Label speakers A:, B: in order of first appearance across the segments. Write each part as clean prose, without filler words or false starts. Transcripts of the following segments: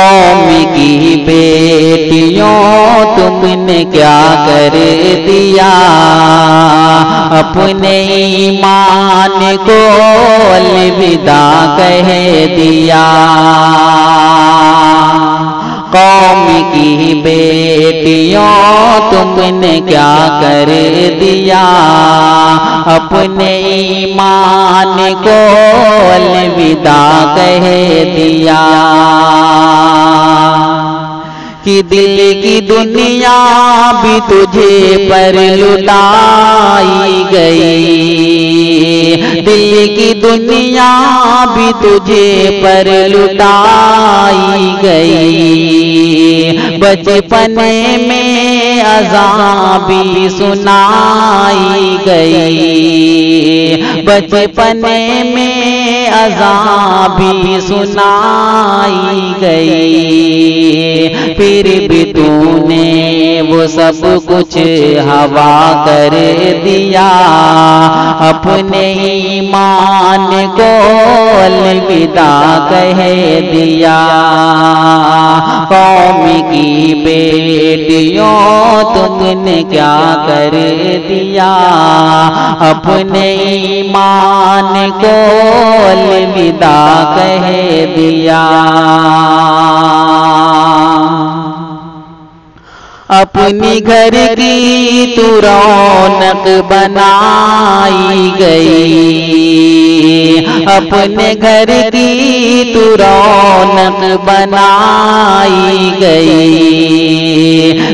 A: कौम की बेटियों तुमने क्या कर दिया, अपने ईमान को अलविदा कह दिया। कौम की बेटियों तुमने क्या कर दिया, अपने ईमान को अलविदा कह दिया। कि दिल की दुनिया भी तुझे पर लुटाई गई, दिल की दुनिया भी तुझे पर लुटाई गई। बचपने में अज़ां भी सुनाई गई, बचपने में अज़ां भी सुनाई गई। फिर भी तूने वो सब कुछ हवा कर दिया, अपने ईमान को अलविदा कह दिया। कौम की बेटियों तुमने क्या कर दिया, अपने ईमान को अलविदा कह दिया। अपनी घर की तू रौनक बनाई गई, अपने घर की तू रौनक बनाई गई।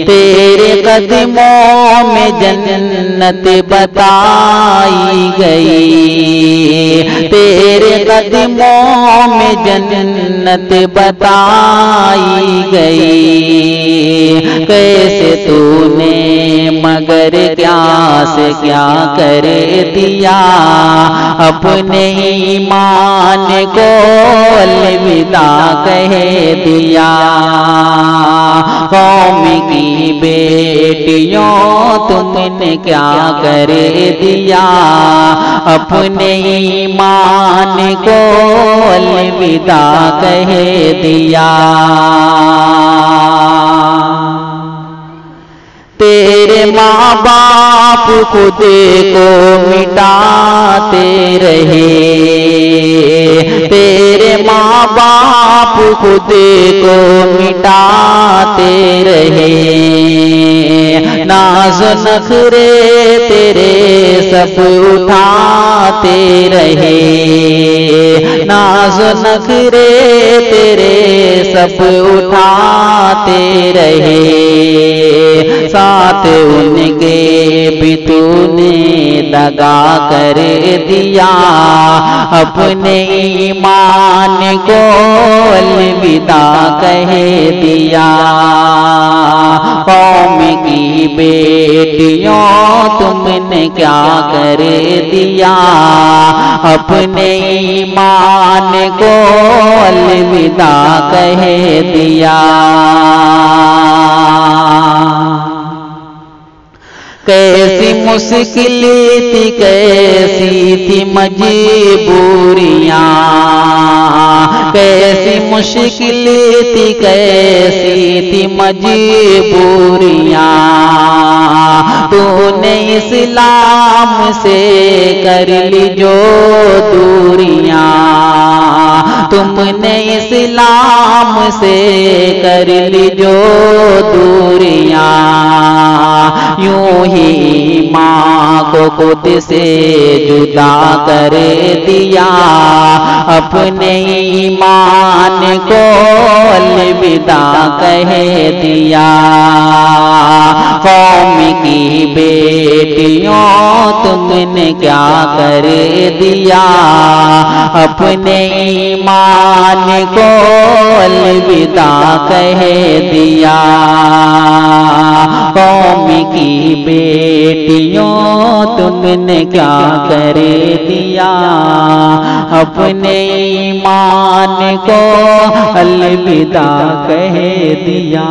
A: तेरे कदमों में जन्नत बताई गई, तेरे कदमों में जन्नत बताई गई। कैसे तूने मगर क्या से क्या कर दिया, अपने ईमान को अलविदा कह दिया। कौम की बेटियों तुमने क्या कर दिया, अपने ईमान को अलविदा कह दिया। तेरे माँ बाप खुद को मिटाते रहे, तेरे माँ बाप खुद को मिटाते रहे। नाज़ नखरे तेरे सब उठाते रहे, नाज़ नखरे तेरे सब उठाते रहे। साथ उनके भी तूने दगा कर दिया, अपने ईमान को अलविदा कह दिया। कौम की बेटियों तुमने क्या कर दिया, अपने ईमान को अलविदा कह दिया। कैसी मुश्किल थी, कैसी थी मजबूरियाँ, कैसी मुश्किल थी, कैसी थी मजबूरियाँ। तूने इस्लाम से कर ली जो दूरियाँ, तुमने इस्लाम से कर ली जो दूरियाँ। यूं ही माँ को खुद से जुदा कर दिया, अपने ईमान को अलविदा कह दिया। कौम की बेटियों तुमने क्या कर दिया, अपने ईमान को अलविदा कह दिया। कौम की बेटियों तुमने क्या कर दिया, अपने ईमान को अलविदा कह दिया।